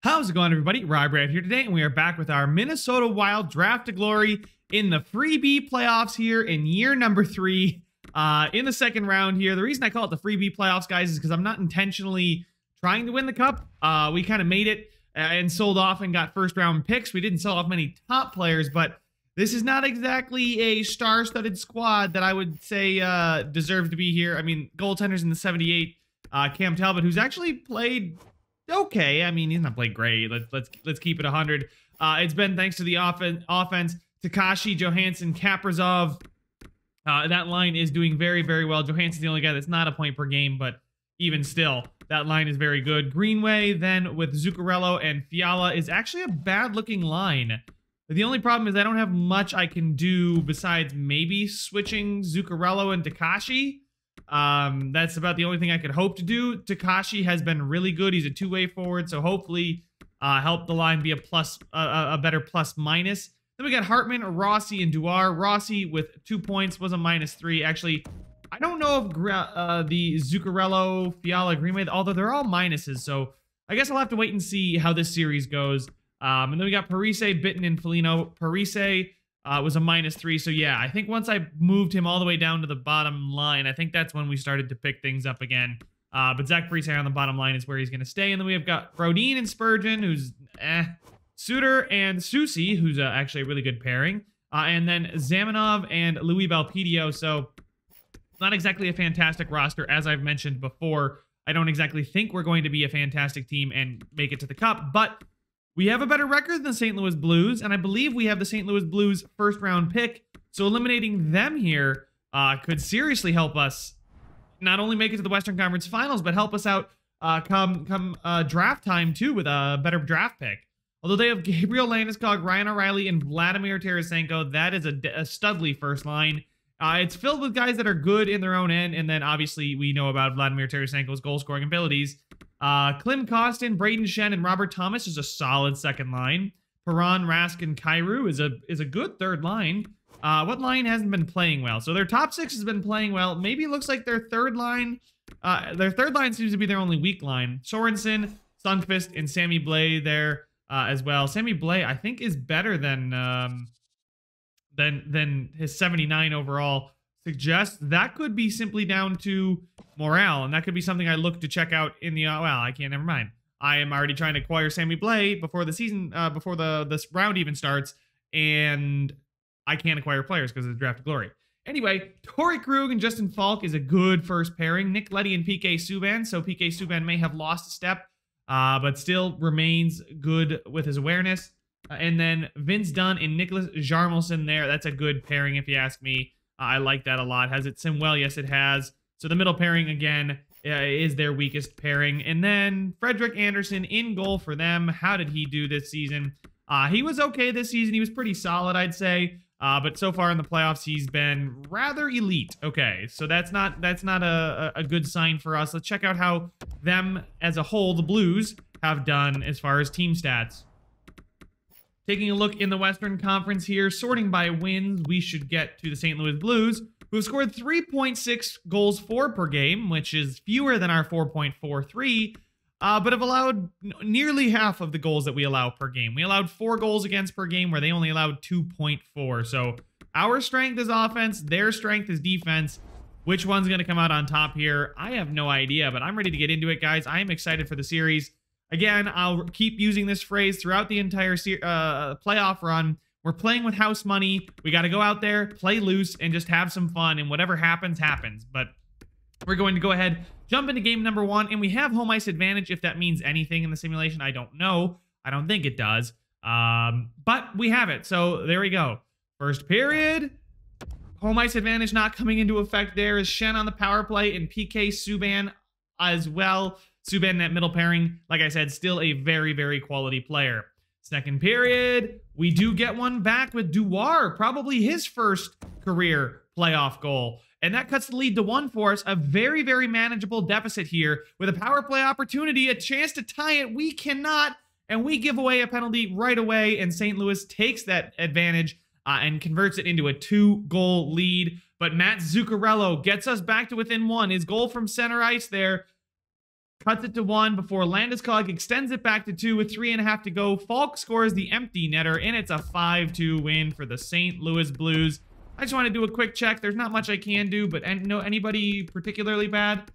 How's it going, everybody? Rob Brad here today, and we are back with our Minnesota Wild Draft to Glory in the freebie playoffs here in year number 3 in the second round here. The reason I call it the freebie playoffs, guys, is because I'm not intentionally trying to win the cup. We kind of made it and sold off and got first round picks. We didn't sell off many top players, but this is not exactly a star-studded squad that I would say deserves to be here. I mean, goaltenders in the 78, Cam Talbot, who's actually played okay. I mean, he's not played great. Let's keep it 100. It's been thanks to the offense. Takashi, Johansson, Kaprizov. That line is doing very, very well. Johansson's the only guy that's not a point per game, but even still, that line is very good. Greenway, then with Zuccarello and Fiala, is actually a bad-looking line. The only problem is I don't have much I can do besides maybe switching Zuccarello and Takashi. That's about the only thing I could hope to do. Takashi has been really good. He's a two-way forward, so hopefully help the line be a better plus minus. Then we got Hartman, Rossi, and Duar. Rossi with 2 points was a -3. Actually, I don't know if the Zuccarello, Fiala, Greenway, although they're all minuses, so I guess I'll have to wait and see how this series goes. And then we got Parise, Bitten, and Foligno. Parise was a -3, so yeah, I think once I moved him all the way down to the bottom line, I think that's when we started to pick things up again. But Zach Parise on the bottom line is where he's going to stay. And then we have got Brodin and Spurgeon, who's Suter and Susi, who's actually a really good pairing. And then Zamanov and Louis Belpedio. So not exactly a fantastic roster, as I've mentioned before. I don't exactly think we're going to be a fantastic team and make it to the cup, but we have a better record than the St. Louis Blues, and I believe we have the St. Louis Blues first-round pick, so eliminating them here could seriously help us not only make it to the Western Conference Finals, but help us out come draft time, too, with a better draft pick. Although they have Gabriel Landeskog, Ryan O'Reilly, and Vladimir Tarasenko, that is a studly first line. It's filled with guys that are good in their own end, and then obviously we know about Vladimir Tarasenko's goal-scoring abilities. Klim Kostin, Braden Shen, and Robert Thomas is a solid second line. Perron, Rask, and Kyrou is a good third line. What line hasn't been playing well? So their top 6 has been playing well. Maybe it looks like their third line seems to be their only weak line. Sorensen, Sundqvist, and Sammy Blais there as well. Sammy Blais, I think, is better than his 79 overall suggests. That could be simply down to morale, and that could be something I look to check out in the well, I can't, never mind. I am already trying to acquire Sammy Blais before the season, before this round even starts, and I can't acquire players because of the Draft of Glory. Anyway, Torrey Krug and Justin Falk is a good first pairing. Nick Leddy and PK Subban, so PK Subban may have lost a step, but still remains good with his awareness. And then Vince Dunn and Nicholas Jarmelson there. That's a good pairing if you ask me. I like that a lot. Has it sim well? Yes, it has. So the middle pairing, again, is their weakest pairing. And then Frederick Anderson in goal for them. How did he do this season? He was okay this season. He was pretty solid, I'd say. But so far in the playoffs, he's been rather elite. Okay, so that's not a good sign for us. Let's check out how them as a whole, the Blues, have done as far as team stats. Taking a look in the Western Conference here, sorting by wins, we should get to the St. Louis Blues, who have scored 3.6 goals for per game, which is fewer than our 4.43, but have allowed nearly half of the goals that we allow per game. We allowed 4 goals against per game, where they only allowed 2.4. So our strength is offense, their strength is defense. Which one's going to come out on top here? I have no idea, but I'm ready to get into it, guys. I am excited for the series. Again, I'll keep using this phrase throughout the entire playoff run. We're playing with house money. We got to go out there, play loose, and just have some fun. And whatever happens, happens. But we're going to go ahead, jump into game number 1. And we have home ice advantage if that means anything in the simulation. I don't know. I don't think it does. But we have it. So there we go. First period. Home ice advantage not coming into effect there is Shen on the power play and PK Subban as well. Subban in that middle pairing, like I said, still a very, very quality player. Second period, we do get one back with Duar, probably his first career playoff goal. And that cuts the lead to 1 for us. A very, very manageable deficit here with a power play opportunity, a chance to tie it. We cannot, and we give away a penalty right away, and St. Louis takes that advantage and converts it into a 2-goal lead. But Matt Zuccarello gets us back to within 1. His goal from center ice there cuts it to 1 before Landeskog extends it back to 2 with 3.5 to go. Falk scores the empty netter, and it's a 5-2 win for the St. Louis Blues. I just want to do a quick check. There's not much I can do, but no, anybody particularly bad?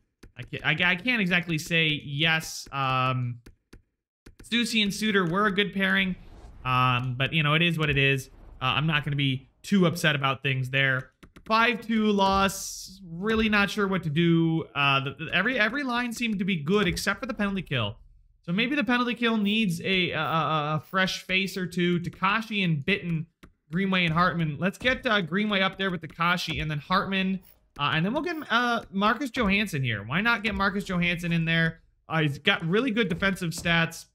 I can't exactly say yes. Stussy and Suter were a good pairing, but, you know, it is what it is. I'm not going to be too upset about things there. 5-2 loss. Really not sure what to do. Every line seemed to be good except for the penalty kill. So maybe the penalty kill needs a fresh face or two. Takashi and Bitten, Greenway and Hartman. Let's get Greenway up there with Takashi and then Hartman. And then we'll get Marcus Johansson here. Why not get Marcus Johansson in there? He's got really good defensive stats.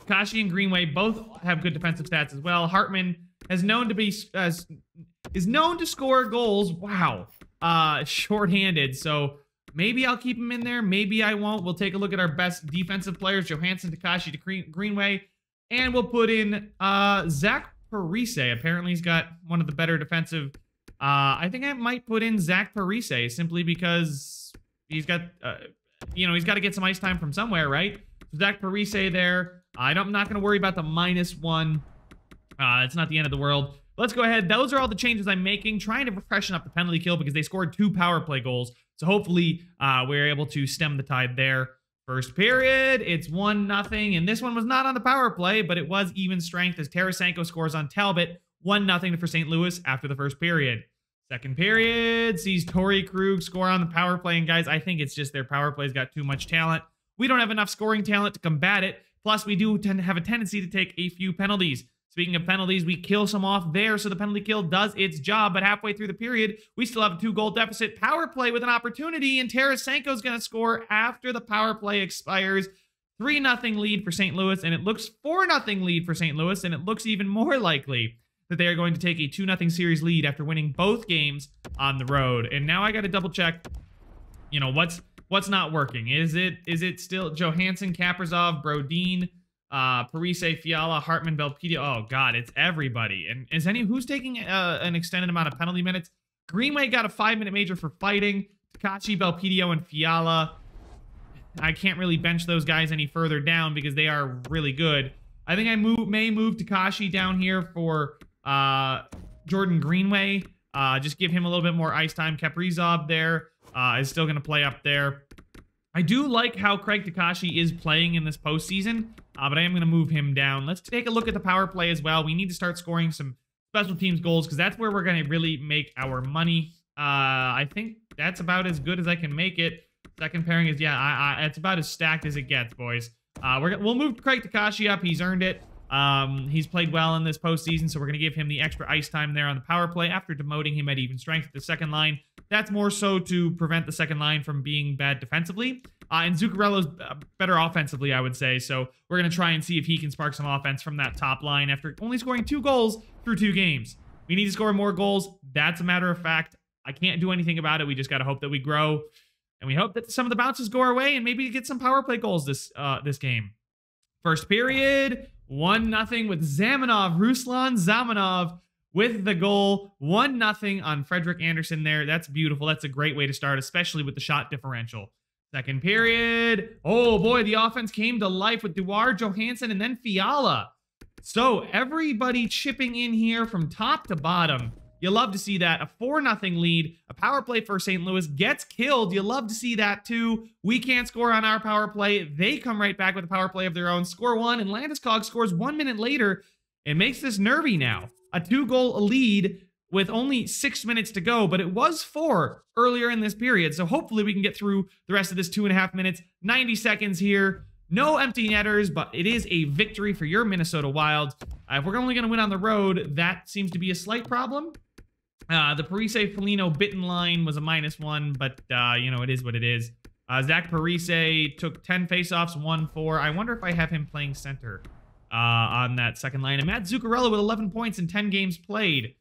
Takashi and Greenway both have good defensive stats as well. Hartman is known to score goals. Wow. Shorthanded. So maybe I'll keep him in there. Maybe I won't. We'll take a look at our best defensive players. Johansson, Takashi, Greenway. And we'll put in Zach Parise. Apparently he's got one of the better defensive. I think I might put in Zach Parise simply because he's got, he's got to get some ice time from somewhere, right? Zach Parise there. I'm not going to worry about the -1. It's not the end of the world. Let's go ahead. Those are all the changes I'm making, trying to freshen up the penalty kill because they scored 2 power play goals. So hopefully we're able to stem the tide there. First period, it's 1-0, and this one was not on the power play, but it was even strength as Tarasenko scores on Talbot, 1-0 for St. Louis after the first period. Second period sees Torrey Krug score on the power play, and guys, I think it's just their power play's got too much talent. We don't have enough scoring talent to combat it, plus we do tend to have a tendency to take a few penalties. Speaking of penalties, we kill some off there, so the penalty kill does its job, but halfway through the period, we still have a 2-goal deficit. Power play with an opportunity, and Tarasenko's going to score after the power play expires. 3-0 lead for St. Louis, and it looks 4-0 lead for St. Louis, and it looks even more likely that they are going to take a 2-0 series lead after winning both games on the road. And now I got to double check, what's not working. Is it still Johansson, Kaprizov, Brodin, Parise, Fiala, Hartman, Belpedia? Oh God, it's everybody. And who's taking an extended amount of penalty minutes? Greenway got a 5-minute major for fighting. Takashi, Belpedia, and Fiala. I can't really bench those guys any further down because they are really good. I think I may move Takashi down here for Jordan Greenway. Just give him a little bit more ice time. Kaprizov there is still going to play up there. I do like how Craig Takashi is playing in this postseason, but I am going to move him down. Let's take a look at the power play as well. We need to start scoring some special teams goals because that's where we're going to really make our money. I think that's about as good as I can make it. Second pairing is, it's about as stacked as it gets, boys. We'll move Craig Takashi up. He's earned it. He's played well in this postseason, so we're going to give him the extra ice time there on the power play after demoting him at even strength at the second line. That's more so to prevent the second line from being bad defensively. And Zuccarello's better offensively, I would say. So we're going to try and see if he can spark some offense from that top line after only scoring 2 goals through 2 games. We need to score more goals. That's a matter of fact. I can't do anything about it. We just got to hope that we grow. And we hope that some of the bounces go our way and maybe get some power play goals this game. First period, 1-0 with Ruslan Zamanov with the goal. 1-0 on Frederick Anderson there. That's beautiful. That's a great way to start, especially with the shot differential. Second period. Oh boy, the offense came to life with Duar, Johansson, and then Fiala. So everybody chipping in here from top to bottom. You love to see that. A 4-0 lead. A power play for St. Louis gets killed. You love to see that too. We can't score on our power play. They come right back with a power play of their own. Score 1, and Landeskog scores 1 minute later. It makes this nervy now. A 2-goal lead with only 6 minutes to go, but it was 4 earlier in this period. So hopefully we can get through the rest of this 2.5 minutes. 90 seconds here. No empty netters, but it is a victory for your Minnesota Wild. If we're only going to win on the road, that seems to be a slight problem. The Parise, Foligno, Bitten line was a -1, but, it is what it is. Zach Parise took 10 faceoffs, won 4. I wonder if I have him playing center on that second line. And Matt Zuccarello with 11 points in 10 games played.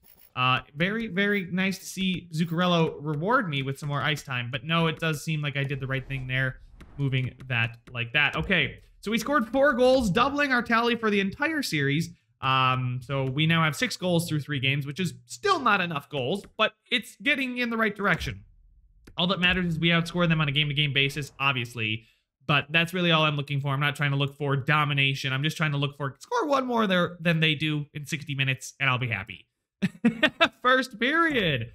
Very, very nice to see Zuccarello reward me with some more ice time. But no, it does seem like I did the right thing there, moving that like that. Okay, so we scored 4 goals, doubling our tally for the entire series. So we now have 6 goals through 3 games, which is still not enough goals, but it's getting in the right direction. All that matters is we outscore them on a game-to-game basis, obviously. But that's really all I'm looking for. I'm not trying to look for domination. I'm just trying to look for score one more there than they do in 60 minutes, and I'll be happy. First period.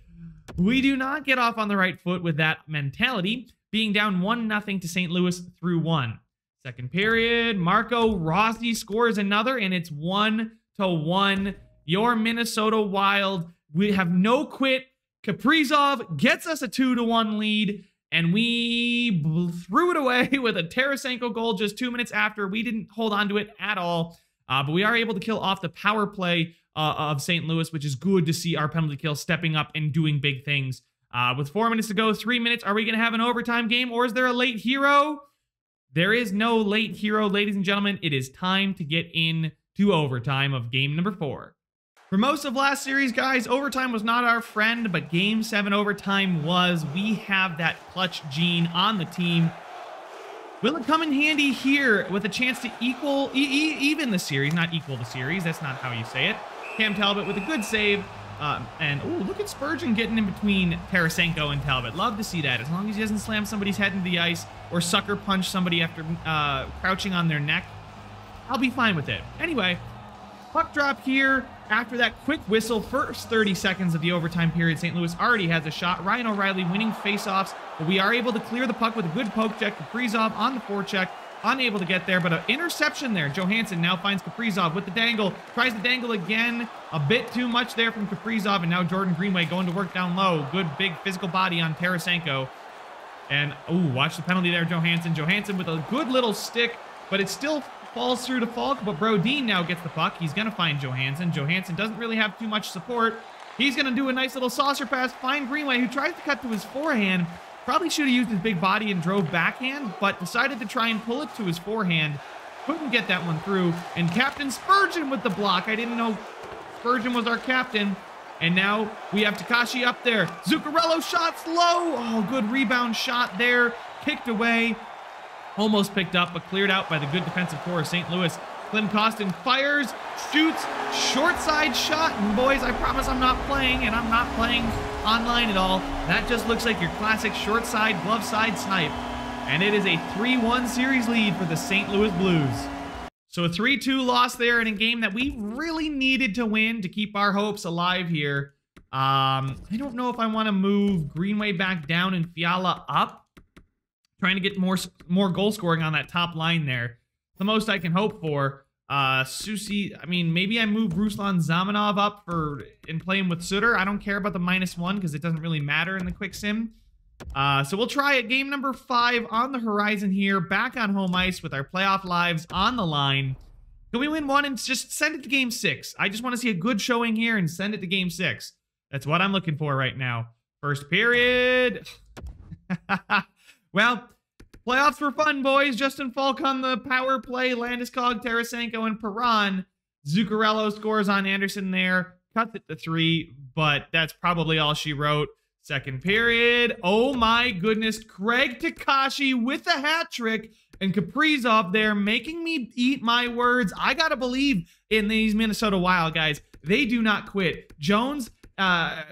We do not get off on the right foot with that mentality, being down 1-0 to St. Louis through 1. Second period, Marco Rossi scores another, and it's 1-1. Your Minnesota Wild, we have no quit. Kaprizov gets us a 2-1 lead, and we threw it away with a Tarasenko goal just 2 minutes after. We didn't hold on to it at all, but we are able to kill off the power play of St. Louis, which is good to see our penalty kill stepping up and doing big things. With 4 minutes to go, 3 minutes, are we going to have an overtime game, or is there a late hero? There is no late hero, ladies and gentlemen. It is time to get into overtime of game number 4. For most of last series, guys, overtime was not our friend, but Game 7 overtime was. We have that clutch gene on the team. Will it come in handy here with a chance to even the series? Not equal the series. That's not how you say it. Cam Talbot with a good save. And, oh, look at Spurgeon getting in between Tarasenko and Talbot. Love to see that. As long as he doesn't slam somebody's head into the ice or sucker punch somebody after crouching on their neck, I'll be fine with it. Anyway, puck drop here. After that quick whistle, first 30 seconds of the overtime period, St. Louis already has a shot. Ryan O'Reilly winning faceoffs, but we are able to clear the puck with a good poke check. Kaprizov on the forecheck, unable to get there, but an interception there. Johansson now finds Kaprizov with the dangle, tries to dangle again. A bit too much there from Kaprizov, and now Jordan Greenway going to work down low. Good big physical body on Tarasenko. And, ooh, watch the penalty there, Johansson. Johansson with a good little stick, but it still falls through to Falk, but Brodin now gets the puck. He's going to find Johansson. Johansson doesn't really have too much support. He's going to do a nice little saucer pass, find Greenway, who tries to cut to his forehand. Probably should have used his big body and drove backhand, but decided to try and pull it to his forehand. Couldn't get that one through. And Captain Spurgeon with the block. I didn't know Spurgeon was our captain. And now we have Takashi up there. Zuccarello shots low. Oh, good rebound shot there. Kicked away. Almost picked up, but cleared out by the good defensive core of St. Louis. Clem Costin fires, shoots, short side shot. And boys, I promise I'm not playing, and I'm not playing online at all. That just looks like your classic short side, glove side snipe. And it is a 3-1 series lead for the St. Louis Blues. So a 3-2 loss there in a game that we really needed to win to keep our hopes alive here. I don't know if I want to move Greenway back down and Fiala up. Trying to get more goal scoring on that top line there. The most I can hope for. Susi, I mean, maybe I move Ruslan Zamanov up and play him with Sutter. I don't care about the -1 because it doesn't really matter in the quick sim. So we'll try it. Game number 5 on the horizon here. Back on home ice with our playoff lives on the line. Can we win one and just send it to game 6? I just want to see a good showing here and send it to game 6. That's what I'm looking for right now. First period. Well, playoffs were fun, boys. Justin Falk on the power play. Landeskog, Tarasenko, and Perron. Zuccarello scores on Anderson there. Cuts it to 3, but that's probably all she wrote. Second period. Oh my goodness. Craig Takashi with a hat trick. And Kaprizov there making me eat my words. I gotta believe in these Minnesota Wild, guys. They do not quit. Jones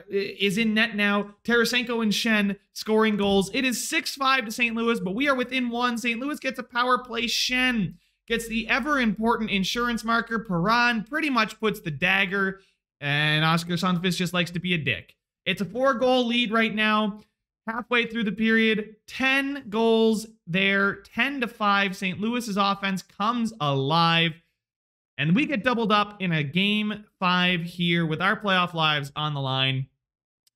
is in net now. Tarasenko and Shen scoring goals. It is 6-5 to St. Louis, but we are within 1. St. Louis gets a power play. Shen gets the ever-important insurance marker. Perron pretty much puts the dagger, and Oscar Sundqvist just likes to be a dick. It's a 4-goal lead right now. Halfway through the period, 10 goals there, 10-5. St. Louis's offense comes alive. And we get doubled up in a game 5 here with our playoff lives on the line.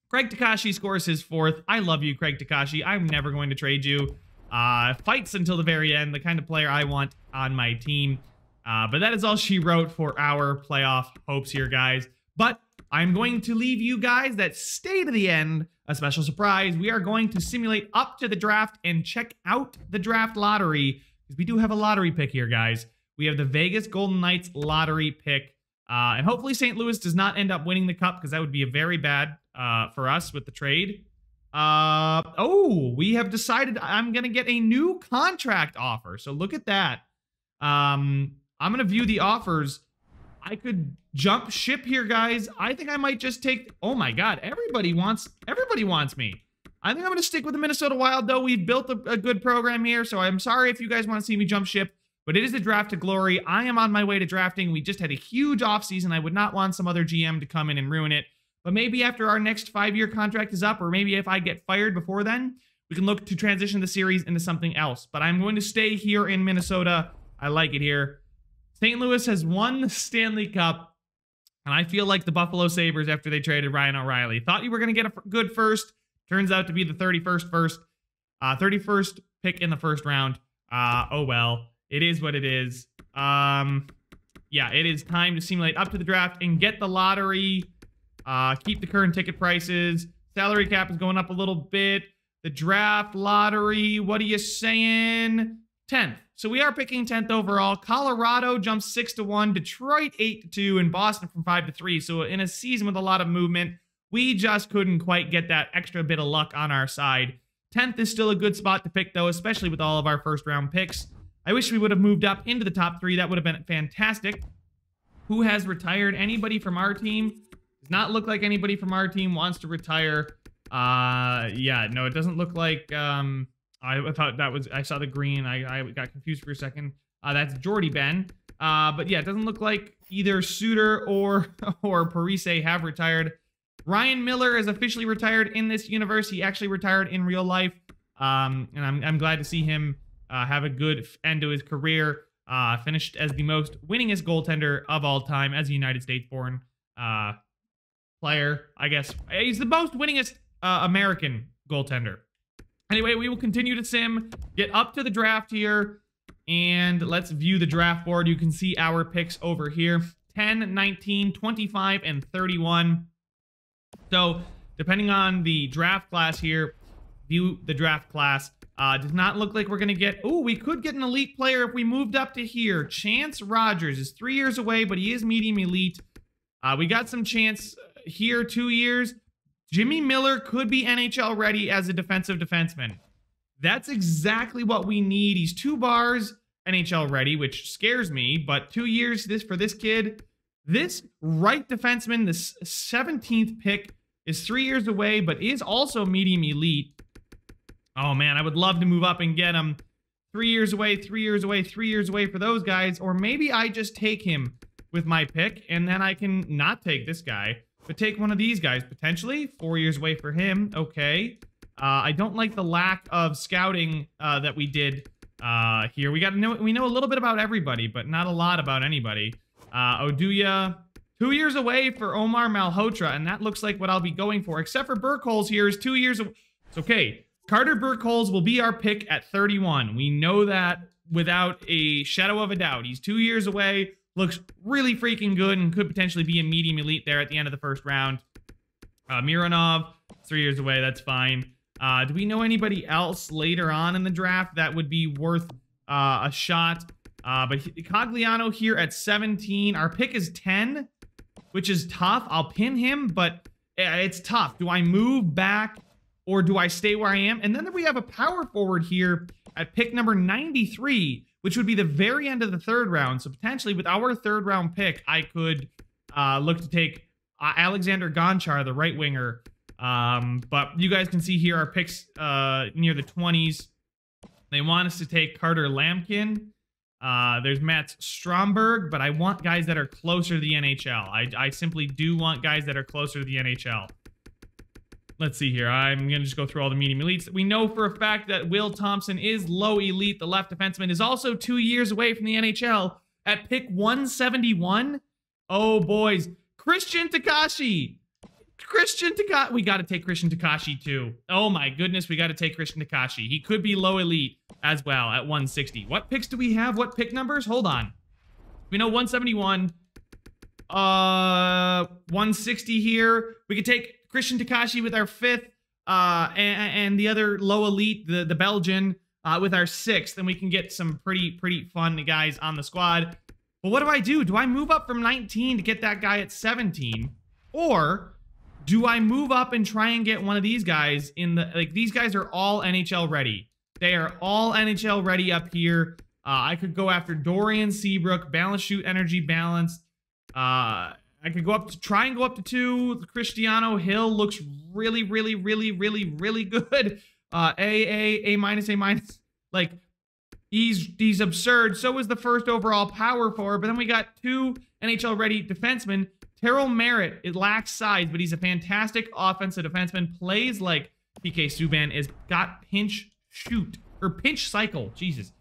Craig Takashi scores his 4th. I love you, Craig Takashi. I'm never going to trade you. Fights until the very end, the kind of player I want on my team. But that is all she wrote for our playoff hopes here, guys. But I'm going to leave you guys that stay to the end a special surprise. We are going to simulate up to the draft and check out the draft lottery, because we do have a lottery pick here, guys. We have the Vegas Golden Knights lottery pick. And hopefully St. Louis does not end up winning the cup, because that would be a very bad for us with the trade. Oh, we have decided I'm going to get a new contract offer. So look at that. I'm going to view the offers. I could jump ship here, guys. I think I might just take... Oh my God, everybody wants me. I think I'm going to stick with the Minnesota Wild, though. We've built a good program here, so I'm sorry if you guys want to see me jump ship, but it is the draft to glory. I am on my way to drafting. We just had a huge offseason. I would not want some other GM to come in and ruin it, but maybe after our next 5-year contract is up, or maybe if I get fired before then, we can look to transition the series into something else. But I'm going to stay here in Minnesota. I like it here. St. Louis has won the Stanley Cup, and I feel like the Buffalo Sabres after they traded Ryan O'Reilly. Thought you were going to get a good first. Turns out to be the 31st pick in the first round. Oh well, it is what it is. Yeah, it is time to simulate up to the draft and get the lottery. Keep the current ticket prices. Salary cap is going up a little bit. The draft lottery, what are you saying? 10th. So we are picking 10th overall. Colorado jumps 6-1, Detroit 8-2, and Boston from 5-3. So in a season with a lot of movement, we just couldn't quite get that extra bit of luck on our side. 10th is still a good spot to pick, though, especially with all of our first-round picks. I wish we would have moved up into the top 3. That would have been fantastic. Who has retired? Anybody from our team? Does not look like anybody from our team wants to retire. Yeah, no, it doesn't look like... I thought that was... I saw the green. I got confused for a second. That's Jordy Ben. But yeah, it doesn't look like either Suter or Parise have retired. Ryan Miller is officially retired in this universe. He actually retired in real life. And I'm glad to see him have a good end to his career. Finished as the most winningest goaltender of all time as a United States-born player, I guess. He's the most winningest American goaltender. Anyway, we will continue to sim, get up to the draft here, and let's view the draft board. You can see our picks over here. 10, 19, 25, and 31. So, depending on the draft class here, view the draft class. Does not look like we're going to get... Oh, we could get an elite player if we moved up to here. Chance Rogers is 3 years away, but he is medium elite. We got some chance here, 2 years. Jimmy Miller could be NHL ready as a defensive defenseman. That's exactly what we need. He's 2 bars NHL ready, which scares me, but 2 years for this kid. This right defenseman, the 17th pick, is 3 years away, but is also medium elite. Oh man, I would love to move up and get him. 3 years away, 3 years away, 3 years away for those guys. Or maybe I just take him with my pick, and then I can not take this guy, but take one of these guys, potentially. 4 years away for him. Okay. I don't like the lack of scouting that we did here. We know a little bit about everybody, but not a lot about anybody. Oduya, 2 years away for Omar Malhotra, and that looks like what I'll be going for, except for Burkholz here is 2 years away. It's okay. Carter Burkholz will be our pick at 31. We know that without a shadow of a doubt. He's 2 years away. Looks really freaking good and could potentially be a medium elite there at the end of the first round. Mironov, 3 years away. That's fine. Do we know anybody else later on in the draft that would be worth a shot? But Cogliano here at 17. Our pick is 10, which is tough. I'll pin him, but it's tough. Do I move back or do I stay where I am? And then we have a power forward here at pick number 93, which would be the very end of the third round. So potentially with our third round pick, I could look to take Alexander Gonchar, the right winger. But you guys can see here our picks near the 20s. They want us to take Carter Lampkin. There's Matt Stromberg, but I want guys that are closer to the NHL. I simply do want guys that are closer to the NHL. Let's see here. I'm going to just go through all the medium elites. We know for a fact that Will Thompson is low elite. The left defenseman is also 2 years away from the NHL at pick 171. Oh, boys. Christian Takashi. We got to take Christian Takashi, too. Oh, my goodness. We got to take Christian Takashi. He could be low elite as well at 160. What picks do we have? What pick numbers? Hold on. We know 171. 160 here. We could take Christian Takashi with our 5th, and the other low elite, the Belgian, with our 6th, and we can get some pretty fun guys on the squad. But what do? Do I move up from 19 to get that guy at 17? Or do I move up and try and get one of these guys in the, like, these guys are all NHL ready. They are all NHL ready up here. I could go after Dorian Seabrook, balance, shoot, energy, balance. I could go up to try and go up to 2. Cristiano Hill looks really, really, really, really, really good. A minus. Like, he's absurd. So is the first overall power forward. But then we got 2 NHL ready defensemen. Terrell Merritt, it lacks size, but he's a fantastic offensive defenseman. Plays like PK Subban, is got pinch cycle. Jesus.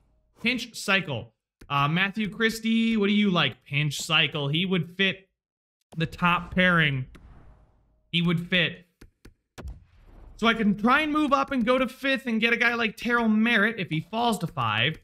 Pinch cycle. Matthew Christie, what do you like? Pinch cycle. He would fit the top pairing. He would fit. So I can try and move up and go to 5th and get a guy like Terrell Merritt if he falls to 5.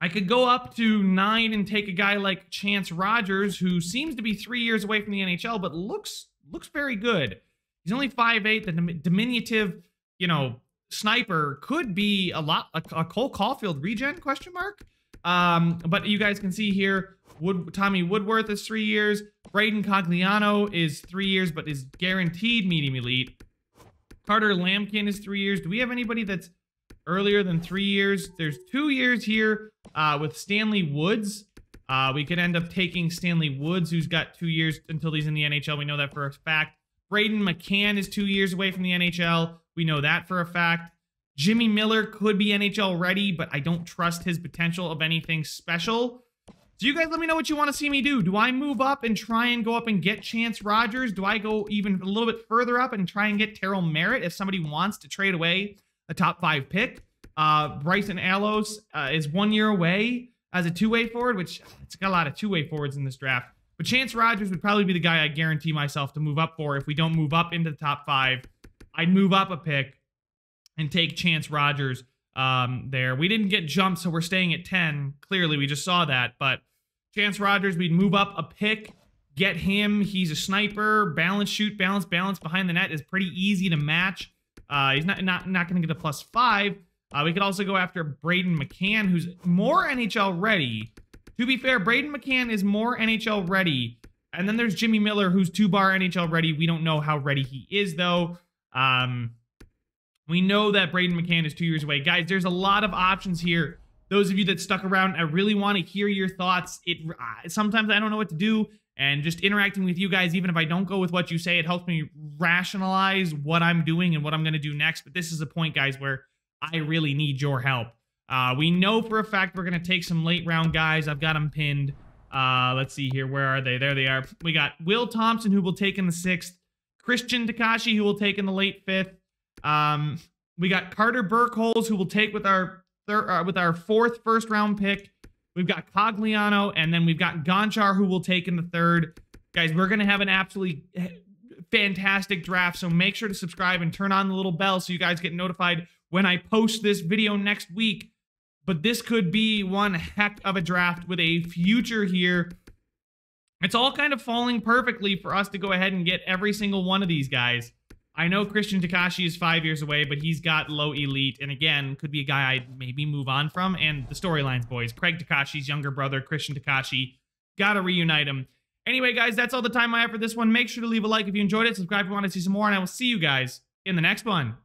I could go up to 9 and take a guy like Chance Rogers, who seems to be 3 years away from the NHL, but looks very good. He's only 5'8", the diminutive, you know, sniper. Could be a Cole Caulfield regen, question mark? But you guys can see here, Tommy Woodworth is 3 years. Braden Cogliano is 3 years, but is guaranteed medium elite. Carter Lampkin is 3 years. Do we have anybody that's earlier than 3 years? There's 2 years here with Stanley Woods. We could end up taking Stanley Woods, who's got 2 years until he's in the NHL. We know that for a fact. Braden McCann is 2 years away from the NHL. We know that for a fact. Jimmy Miller could be NHL ready, but I don't trust his potential of anything special. So you guys let me know what you want to see me do. Do I move up and try and go up and get Chance Rogers? Do I go even a little bit further up and try and get Terrell Merritt if somebody wants to trade away a top 5 pick? Bryson Allos is 1 year away as a two-way forward, which it's got a lot of two-way forwards in this draft. But Chance Rogers would probably be the guy I guarantee myself to move up for if we don't move up into the top 5. I'd move up a pick and take Chance Rogers there. We didn't get jumped, so we're staying at 10. Clearly, we just saw that. But Chance Rogers, we'd move up a pick, get him. He's a sniper. Balance, shoot, balance behind the net is pretty easy to match. He's not going to get a +5. We could also go after Braden McCann, who's more NHL ready. To be fair, Braden McCann is more NHL ready. And then there's Jimmy Miller, who's 2-bar NHL ready. We don't know how ready he is, though. We know that Braden McCann is 2 years away. Guys, there's a lot of options here. Those of you that stuck around, I really want to hear your thoughts. Sometimes I don't know what to do, and just interacting with you guys, even if I don't go with what you say, it helps me rationalize what I'm doing and what I'm going to do next. But this is a point, guys, where I really need your help. We know for a fact we're going to take some late round guys. I've got them pinned. Let's see here. Where are they? There they are. We got Will Thompson, who will take in the 6th. Christian Takashi, who will take in the late 5th. We got Carter Burkholz, who will take with our 4th first-round pick. We've got Cogliano, and then we've got Gonchar, who will take in the 3rd. Guys, we're going to have an absolutely fantastic draft, so make sure to subscribe and turn on the little bell so you guys get notified when I post this video next week. But this could be one heck of a draft with a future here. It's all kind of falling perfectly for us to go ahead and get every single one of these guys. I know Christian Takashi is 5 years away, but he's got low elite. And again, could be a guy I'd maybe move on from. And the storylines, boys. Craig Takashi's younger brother, Christian Takashi. Gotta reunite him. Anyway, guys, that's all the time I have for this one. Make sure to leave a like if you enjoyed it. Subscribe if you want to see some more. And I will see you guys in the next one.